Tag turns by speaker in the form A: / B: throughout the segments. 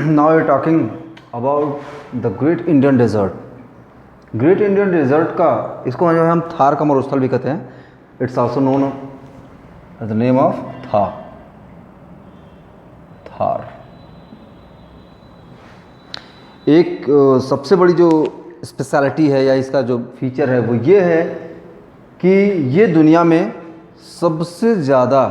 A: now we are talking about the Great Indian Desert. Great Indian Desert का इसको जो है हम थार का मरुस्थल भी कहते हैं. It's also known as the name of Thar. एक सबसे बड़ी जो स्पेशलिटी है या इसका जो फीचर है वो ये है कि ये दुनिया में सबसे ज़्यादा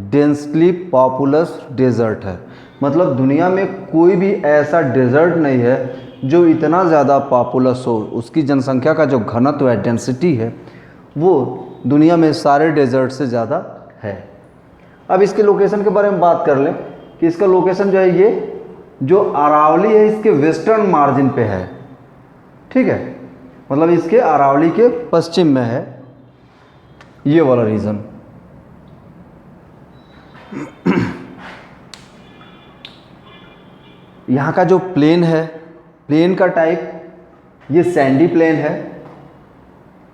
A: डेंसली पॉपुलस डेजर्ट है. मतलब दुनिया में कोई भी ऐसा डेजर्ट नहीं है जो इतना ज़्यादा पॉपुलस हो. उसकी जनसंख्या का जो घनत्व है, डेंसिटी है, वो दुनिया में सारे डेजर्ट से ज़्यादा है. अब इसके लोकेशन के बारे में बात कर लें कि इसका लोकेशन जो है, ये जो अरावली है इसके वेस्टर्न मार्जिन पे है. ठीक है, मतलब इसके अरावली के पश्चिम में है ये वाला रीजन. यहाँ का जो प्लेन है, प्लेन का टाइप ये सैंडी प्लेन है.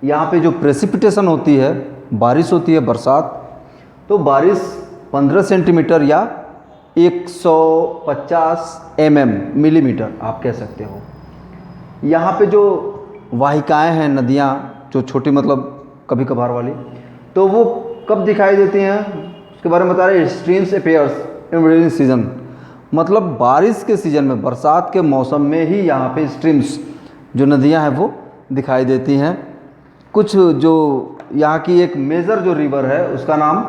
A: यहाँ पे जो प्रेसिपिटेशन होती है, बारिश होती है, बरसात, तो बारिश 15 सेंटीमीटर या 150 मिलीमीटर आप कह सकते हो. यहाँ पे जो वाहिकाएं हैं, नदियाँ जो छोटी मतलब कभी कभार वाली, तो वो कब दिखाई देती हैं उसके बारे में बता रहे. स्ट्रीम्स अपीयर्स इन रेनी सीजन, मतलब बारिश के सीज़न में, बरसात के मौसम में ही यहाँ पे स्ट्रीम्स जो नदियाँ हैं वो दिखाई देती हैं. कुछ जो यहाँ की एक मेजर जो रिवर है उसका नाम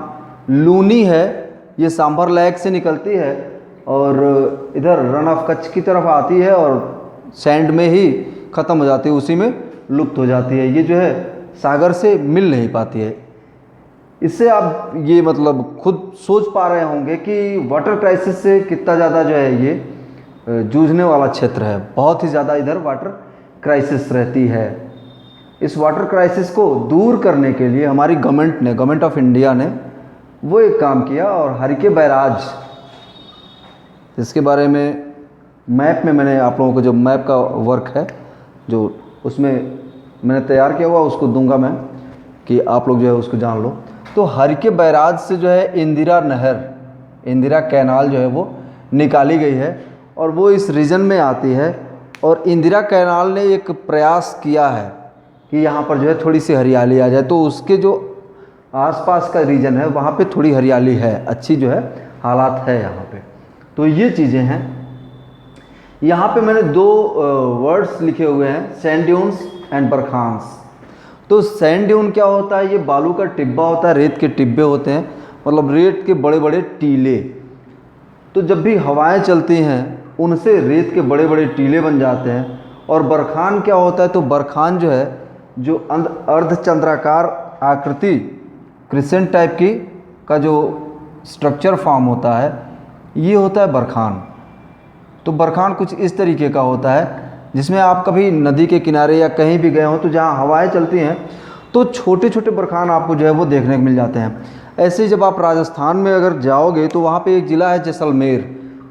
A: लूनी है. ये सांभर लेक से निकलती है और इधर रन ऑफ कच्छ की तरफ आती है और सैंड में ही ख़त्म हो जाती है, उसी में लुप्त हो जाती है. ये जो है सागर से मिल नहीं पाती है. इससे आप ये मतलब खुद सोच पा रहे होंगे कि वाटर क्राइसिस से कितना ज़्यादा जो है ये जूझने वाला क्षेत्र है. बहुत ही ज़्यादा इधर वाटर क्राइसिस रहती है. इस वाटर क्राइसिस को दूर करने के लिए हमारी गवर्नमेंट ऑफ इंडिया ने वो एक काम किया और हरिके बैराज, इसके बारे में मैप में मैंने आप लोगों को जो मैप का वर्क है जो उसमें मैंने तैयार किया हुआ उसको दूंगा मैं कि आप लोग जो है उसको जान लो. तो हरिके बैराज से जो है इंदिरा नहर, इंदिरा कैनाल जो है वो निकाली गई है और वो इस रीजन में आती है. और इंदिरा कैनाल ने एक प्रयास किया है कि यहाँ पर जो है थोड़ी सी हरियाली आ जाए, तो उसके जो आसपास का रीजन है वहाँ पे थोड़ी हरियाली है, अच्छी जो है हालात है यहाँ पे. तो ये चीज़ें हैं. यहाँ पे मैंने दो वर्ड्स लिखे हुए हैं, सैंड ड्यून्स एंड बरखांस. तो सैंड ड्यून क्या होता है? ये बालू का टिब्बा होता है, रेत के टिब्बे होते हैं, मतलब रेत के बड़े बड़े टीले. तो जब भी हवाएं चलती हैं उनसे रेत के बड़े बड़े टीले बन जाते हैं. और बरखान क्या होता है? तो बरखान जो है, जो अर्धचंद्राकार आकृति, क्रिसेंट टाइप की का जो स्ट्रक्चर फॉर्म होता है, ये होता है बरखान. तो बरखान कुछ इस तरीके का होता है जिसमें आप कभी नदी के किनारे या कहीं भी गए हो तो जहाँ हवाएं चलती हैं तो छोटे छोटे बरखान आपको जो है वो देखने को मिल जाते हैं. ऐसे जब आप राजस्थान में अगर जाओगे तो वहाँ पे एक ज़िला है जैसलमेर,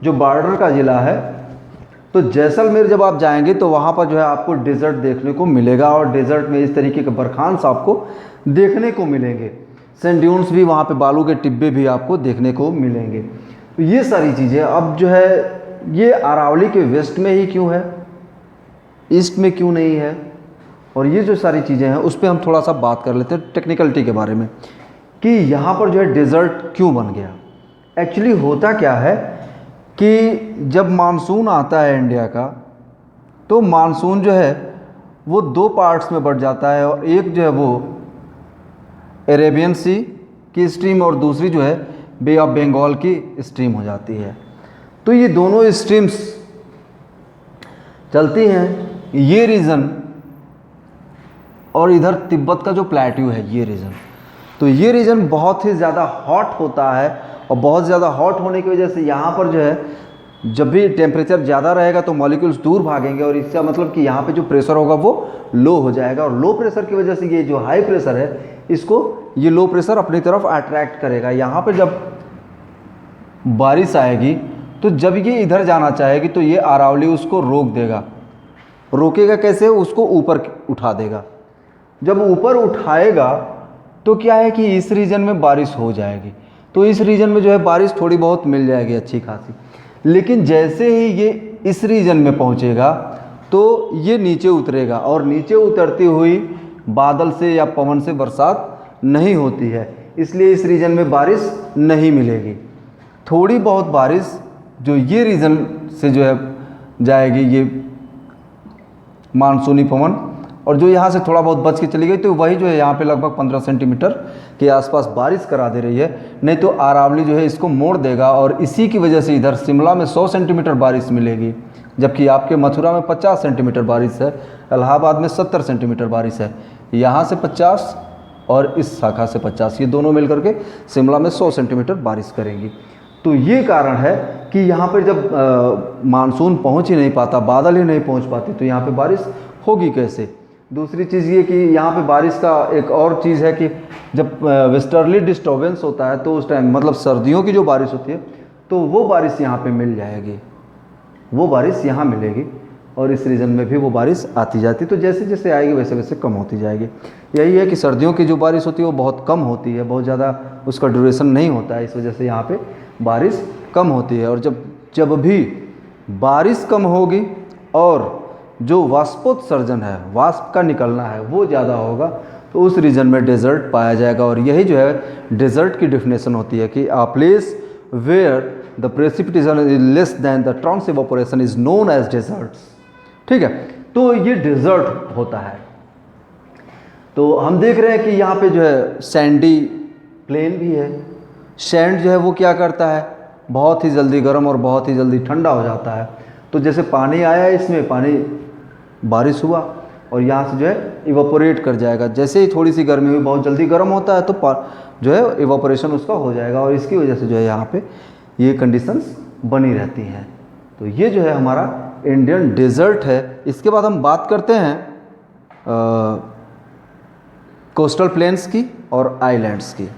A: जो बॉर्डर का ज़िला है. तो जैसलमेर जब आप जाएंगे तो वहाँ पर जो है आपको डेजर्ट देखने को मिलेगा और डेजर्ट में इस तरीके के बरखान्स आपको देखने को मिलेंगे. सैंड ड्यून्स भी, वहाँ पे बालू के टिब्बे भी आपको देखने को मिलेंगे. तो ये सारी चीज़ें अब जो है ये अरावली के वेस्ट में ही क्यों है, ईस्ट में क्यों नहीं है, और ये जो सारी चीज़ें हैं उस पर हम थोड़ा सा बात कर लेते हैं टेक्निकलिटी के बारे में कि यहाँ पर जो है डेजर्ट क्यों बन गया. एक्चुअली होता क्या है कि जब मानसून आता है इंडिया का, तो मानसून जो है वो दो पार्ट्स में बढ़ जाता है. और एक जो है वो अरेबियन सी की स्ट्रीम और दूसरी जो है बे ऑफ बंगाल की स्ट्रीम हो जाती है. तो ये दोनों स्ट्रीम्स चलती हैं, ये रीजन और इधर तिब्बत का जो प्लेट्यू है ये रीजन. तो ये रीजन बहुत ही ज़्यादा हॉट होता है और बहुत ज़्यादा हॉट होने की वजह से यहाँ पर जो है जब भी टेम्परेचर ज़्यादा रहेगा तो मॉलिक्यूल्स दूर भागेंगे और इसका मतलब कि यहाँ पे जो प्रेशर होगा वो लो हो जाएगा. और लो प्रेशर की वजह से ये जो हाई प्रेशर है इसको ये लो प्रेशर अपनी तरफ अट्रैक्ट करेगा. यहाँ पर जब बारिश आएगी तो जब ये इधर जाना चाहेगी तो ये अरावली उसको रोक देगा. रोकेगा कैसे? उसको ऊपर उठा देगा. जब ऊपर उठाएगा तो क्या है कि इस रीजन में बारिश हो जाएगी. तो इस रीजन में जो है बारिश थोड़ी बहुत मिल जाएगी अच्छी खासी. लेकिन जैसे ही ये इस रीजन में पहुंचेगा तो ये नीचे उतरेगा और नीचे उतरती हुई बादल से या पवन से बरसात नहीं होती है, इसलिए इस रीजन में बारिश नहीं मिलेगी। थोड़ी बहुत बारिश जो ये रीजन से जो है जाएगी, ये मानसूनी पवन, और जो यहाँ से थोड़ा बहुत बच के चली गई तो वही जो है यहाँ पे लगभग 15 सेंटीमीटर के आसपास बारिश करा दे रही है। नहीं तो अरावली जो है इसको मोड़ देगा और इसी की वजह से इधर शिमला में 100 सेंटीमीटर बारिश मिलेगी, जबकि आपके मथुरा में 50 सेंटीमीटर बारिश है, इलाहाबाद में 70 सेंटीमीटर बारिश है। यहाँ से 50 और इस शाखा से 50, ये दोनों मिलकर के शिमला में 100 सेंटीमीटर बारिश करेंगी। तो ये कारण है कि यहाँ पर जब मानसून पहुँच ही नहीं पाता, बादल ही नहीं पहुँच पाती, तो यहाँ पे बारिश होगी कैसे। दूसरी चीज़ ये कि यहाँ पे बारिश का एक और चीज़ है कि जब वेस्टर्ली डिस्टर्बेंस होता है तो उस टाइम मतलब सर्दियों की जो बारिश होती है तो वो बारिश यहाँ पे मिल जाएगी, वो बारिश यहाँ मिलेगी और इस रीजन में भी वो बारिश आती जाती, तो जैसे जैसे आएगी वैसे वैसे कम होती जाएगी। यही है कि सर्दियों की जो बारिश होती है वो बहुत कम होती है, बहुत ज़्यादा उसका ड्यूरेशन नहीं होता है, इस वजह से यहाँ पे बारिश कम होती है। और जब भी बारिश कम होगी और जो वाष्पोत्सर्जन है, वाष्प का निकलना है, वो ज़्यादा होगा तो उस रीजन में डेजर्ट पाया जाएगा। और यही जो है डेजर्ट की डिफिनेशन होती है कि a place where the precipitation is less than the transevaporation is known as deserts. ठीक है, तो ये डेजर्ट होता है। तो हम देख रहे हैं कि यहाँ पे जो है सैंडी प्लेन भी है। सैंड जो है वो क्या करता है, बहुत ही जल्दी गर्म और बहुत ही जल्दी ठंडा हो जाता है। तो जैसे पानी आया इसमें, पानी बारिश हुआ और यहाँ से जो है इवापोरेट कर जाएगा। जैसे ही थोड़ी सी गर्मी हुई, बहुत जल्दी गर्म होता है तो जो है इवापोरेशन उसका हो जाएगा और इसकी वजह से जो है यहाँ पे ये कंडीशंस बनी रहती हैं। तो ये जो है हमारा इंडियन डेजर्ट है। इसके बाद हम बात करते हैं कोस्टल प्लेन्स की और आइलैंड्स की।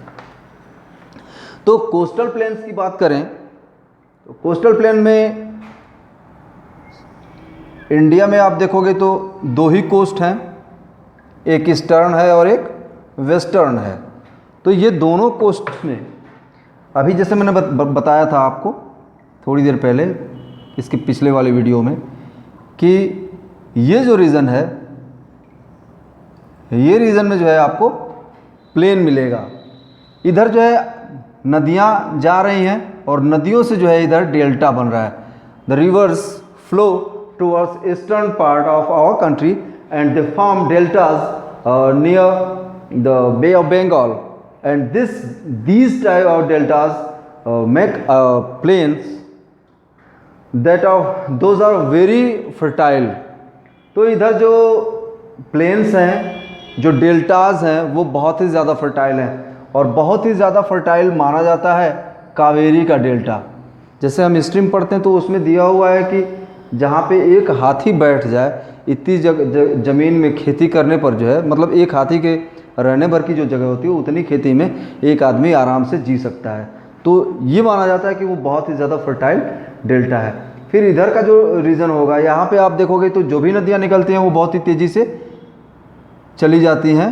A: तो कोस्टल प्लेन्स की बात करें तो कोस्टल प्लेन में इंडिया में आप देखोगे तो दो ही कोस्ट हैं, एक ईस्टर्न है और एक वेस्टर्न है। तो ये दोनों कोस्ट में अभी जैसे मैंने बताया था आपको थोड़ी देर पहले इसके पिछले वाले वीडियो में कि ये जो रीजन है, ये रीजन में जो है आपको प्लेन मिलेगा। इधर जो है नदियाँ जा रही हैं और नदियों से जो है इधर डेल्टा बन रहा है। The reverse flow towards eastern part of our country and they form deltas near the Bay of Bengal, and these type of deltas make plains that are those are very fertile। तो इधर जो planes हैं, जो deltas हैं, वो बहुत ही ज़्यादा fertile हैं और बहुत ही ज़्यादा फर्टाइल माना जाता है कावेरी का डेल्टा। जैसे हम स्ट्रीम पढ़ते हैं तो उसमें दिया हुआ है कि जहाँ पे एक हाथी बैठ जाए इतनी ज़मीन में खेती करने पर जो है, मतलब एक हाथी के रहने भर की जो जगह होती है उतनी खेती में एक आदमी आराम से जी सकता है। तो ये माना जाता है कि वो बहुत ही ज़्यादा फर्टाइल डेल्टा है। फिर इधर का जो रीजन होगा, यहाँ पे आप देखोगे तो जो भी नदियाँ निकलती हैं वो बहुत ही तेज़ी से चली जाती हैं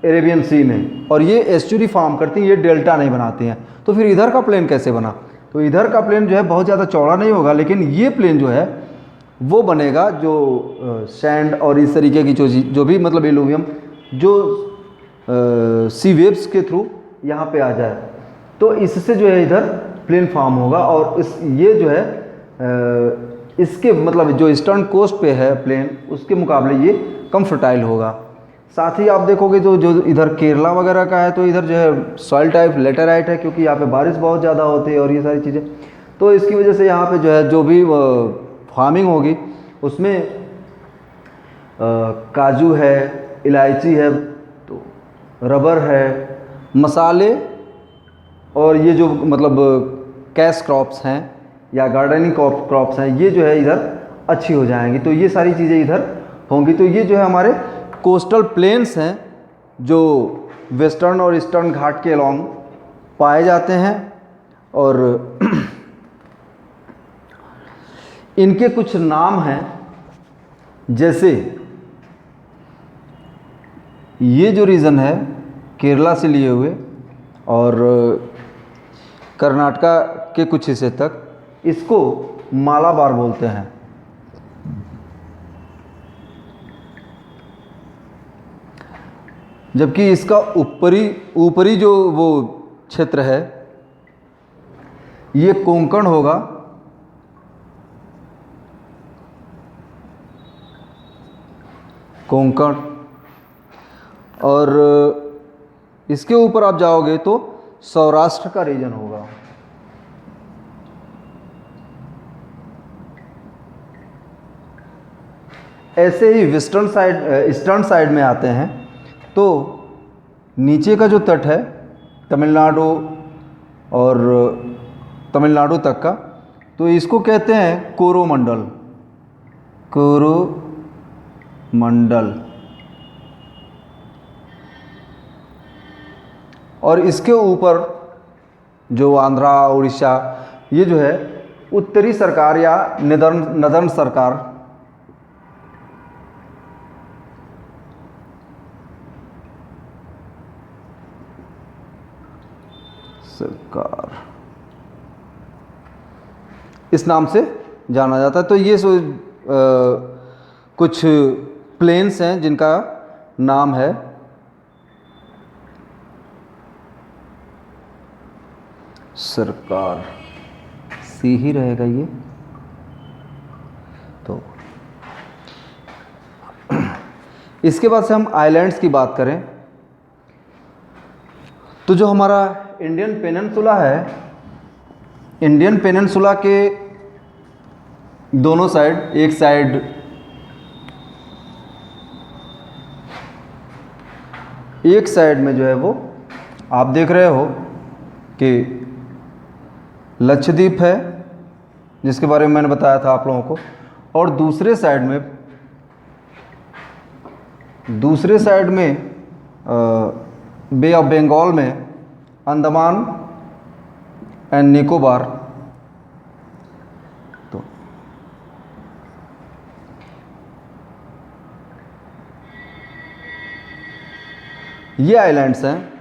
A: अरेबियन सी में और ये एस्चुरी फॉर्म करती हैं, ये डेल्टा नहीं बनाती हैं। तो फिर इधर का प्लेन कैसे बना? तो इधर का प्लेन जो है बहुत ज़्यादा चौड़ा नहीं होगा, लेकिन ये प्लेन जो है वो बनेगा जो सैंड और इस तरीके की जो भी मतलब एलुवियम जो सी वेव्स के थ्रू यहाँ पे आ जाए, तो इससे जो है इधर प्लेन फॉर्म होगा। और ये जो है इसके मतलब जो ईस्टर्न कोस्ट पे है प्लेन, उसके मुकाबले ये कम फर्टाइल होगा। साथ ही आप देखोगे तो जो इधर केरला वगैरह का है तो इधर जो है सॉइल टाइप लेटेराइट है, क्योंकि यहाँ पे बारिश बहुत ज़्यादा होती है और ये सारी चीज़ें, तो इसकी वजह से यहाँ पे जो है जो भी फार्मिंग होगी उसमें काजू है, इलायची है, तो रबर है, मसाले और ये जो मतलब कैश क्रॉप्स हैं या गार्डनिंग क्रॉप्स हैं, ये जो है इधर अच्छी हो जाएंगी। तो ये सारी चीज़ें इधर होंगी। तो ये जो है हमारे कोस्टल प्लेन्स हैं जो वेस्टर्न और ईस्टर्न घाट के अलॉन्ग पाए जाते हैं। और इनके कुछ नाम हैं, जैसे ये जो रीजन है केरला से लिए हुए और कर्नाटका के कुछ हिस्से तक, इसको मालाबार बोलते हैं। जबकि इसका ऊपरी जो वो क्षेत्र है ये कोंकण होगा, कोंकण। और इसके ऊपर आप जाओगे तो सौराष्ट्र का रीजन होगा। ऐसे ही वेस्टर्न साइड, ईस्टर्न साइड में आते हैं तो नीचे का जो तट है तमिलनाडु और तमिलनाडु तक का, तो इसको कहते हैं कोरोमंडल, कोरोमंडल। और इसके ऊपर जो आंध्रा, उड़ीसा, ये जो है उत्तरी सरकार या नदर्न सरकार, इस नाम से जाना जाता है। तो ये कुछ प्लेन्स हैं जिनका नाम है सरकार, सी ही रहेगा ये। तो इसके बाद से हम आइलैंड्स की बात करें तो जो हमारा इंडियन पेनिनसुला है, इंडियन पेनिनसुला के दोनों साइड, एक साइड में जो है वो आप देख रहे हो कि लक्षद्वीप है, जिसके बारे में मैंने बताया था आप लोगों को, और दूसरे साइड में बे ऑफ बंगाल में अंडमान एंड निकोबार। तो ये आइलैंड्स हैं।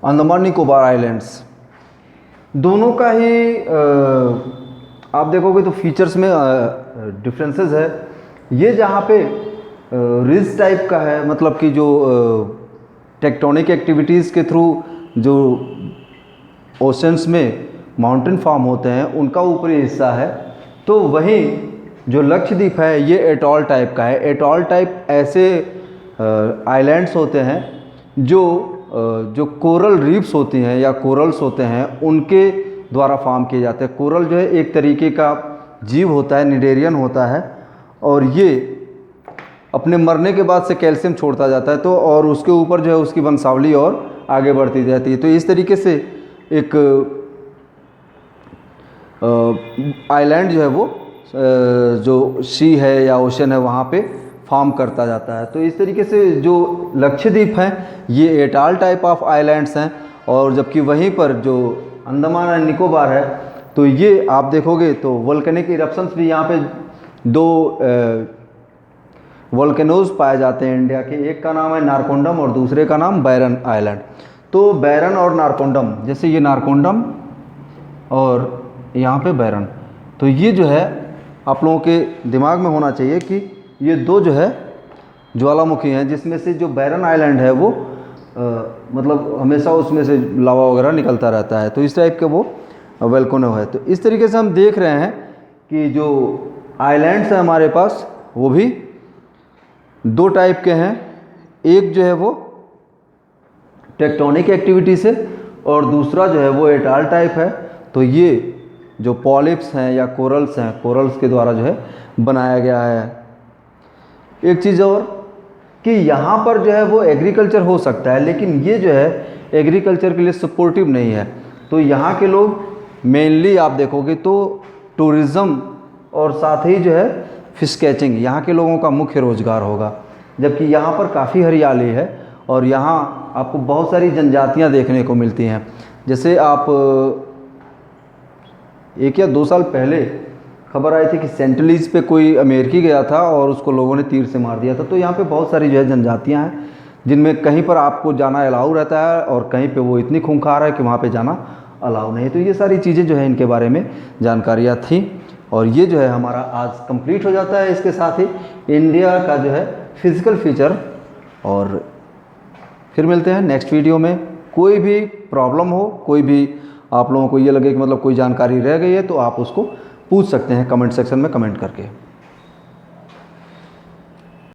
A: अंडमान निकोबार आइलैंड्स, दोनों का ही आप देखोगे तो फीचर्स में डिफरेंसेस है। ये जहाँ पे रिज टाइप का है, मतलब कि जो टेक्टोनिक एक्टिविटीज़ के थ्रू जो ओशंस में माउंटेन फॉर्म होते हैं उनका ऊपरी हिस्सा है। तो वहीं जो लक्षद्वीप है ये एटॉल टाइप का है। एटॉल टाइप ऐसे आइलैंड्स होते हैं जो कोरल रीफ्स होती हैं या कोरल्स होते हैं उनके द्वारा फॉर्म किए जाते हैं। कोरल जो है एक तरीके का जीव होता है, निडेरियन होता है, और ये अपने मरने के बाद से कैल्शियम छोड़ता जाता है, तो और उसके ऊपर जो है उसकी वंशावली और आगे बढ़ती जाती है। तो इस तरीके से एक आइलैंड जो है वो जो सी है या ओशन है वहाँ पे फॉर्म करता जाता है। तो इस तरीके से जो लक्षद्वीप हैं ये एटॉल टाइप ऑफ आइलैंड्स हैं, और जबकि वहीं पर जो अंडमान एंड निकोबार है तो ये आप देखोगे तो वोल्केनिक इरप्शंस भी यहाँ पे दो वोल्केनोज पाए जाते हैं इंडिया के। एक का नाम है नारकोंडम और दूसरे का नाम बैरन आइलैंड। तो बैरन और नारकोंडम, जैसे ये नारकोंडम और यहाँ पे बैरन, तो ये जो है आप लोगों के दिमाग में होना चाहिए कि ये दो जो है ज्वालामुखी हैं, जिसमें से जो बैरन आइलैंड है वो मतलब हमेशा उसमें से लावा वगैरह निकलता रहता है। तो इस टाइप के वो वोल्केनो है। तो इस तरीके से हम देख रहे हैं कि जो आइलैंड्स हैं हमारे पास वो भी दो टाइप के हैं। एक जो है वो टेक्टोनिक एक्टिविटी से और दूसरा जो है वो एटॉल टाइप है। तो ये जो पॉलिप्स हैं या कोरल्स हैं, कोरल्स के द्वारा जो है बनाया गया है। एक चीज़ और कि यहाँ पर जो है वो एग्रीकल्चर हो सकता है, लेकिन ये जो है एग्रीकल्चर के लिए सपोर्टिव नहीं है। तो यहाँ के लोग मेनली आप देखोगे तो टूरिज़्म और साथ ही जो है फिश कैचिंग यहाँ के लोगों का मुख्य रोज़गार होगा। जबकि यहाँ पर काफ़ी हरियाली है और यहाँ आपको बहुत सारी जनजातियाँ देखने को मिलती हैं। जैसे आप 1 या 2 साल पहले खबर आई थी कि सेंटलीज पे कोई अमेरिकी गया था और उसको लोगों ने तीर से मार दिया था। तो यहाँ पे बहुत सारी जो है जनजातियाँ हैं जिनमें कहीं पर आपको जाना अलाउ रहता है और कहीं पे वो इतनी खूंखार है कि वहाँ पे जाना अलाउ नहीं। तो ये सारी चीज़ें जो है इनके बारे में जानकारियाँ थी और ये जो है हमारा आज कंप्लीट हो जाता है। इसके साथ ही इंडिया का जो है फिज़िकल फीचर, और फिर मिलते हैं नेक्स्ट वीडियो में। कोई भी प्रॉब्लम हो, कोई भी आप लोगों को ये लगे कि मतलब कोई जानकारी रह गई है तो आप उसको पूछ सकते हैं कमेंट सेक्शन में कमेंट करके।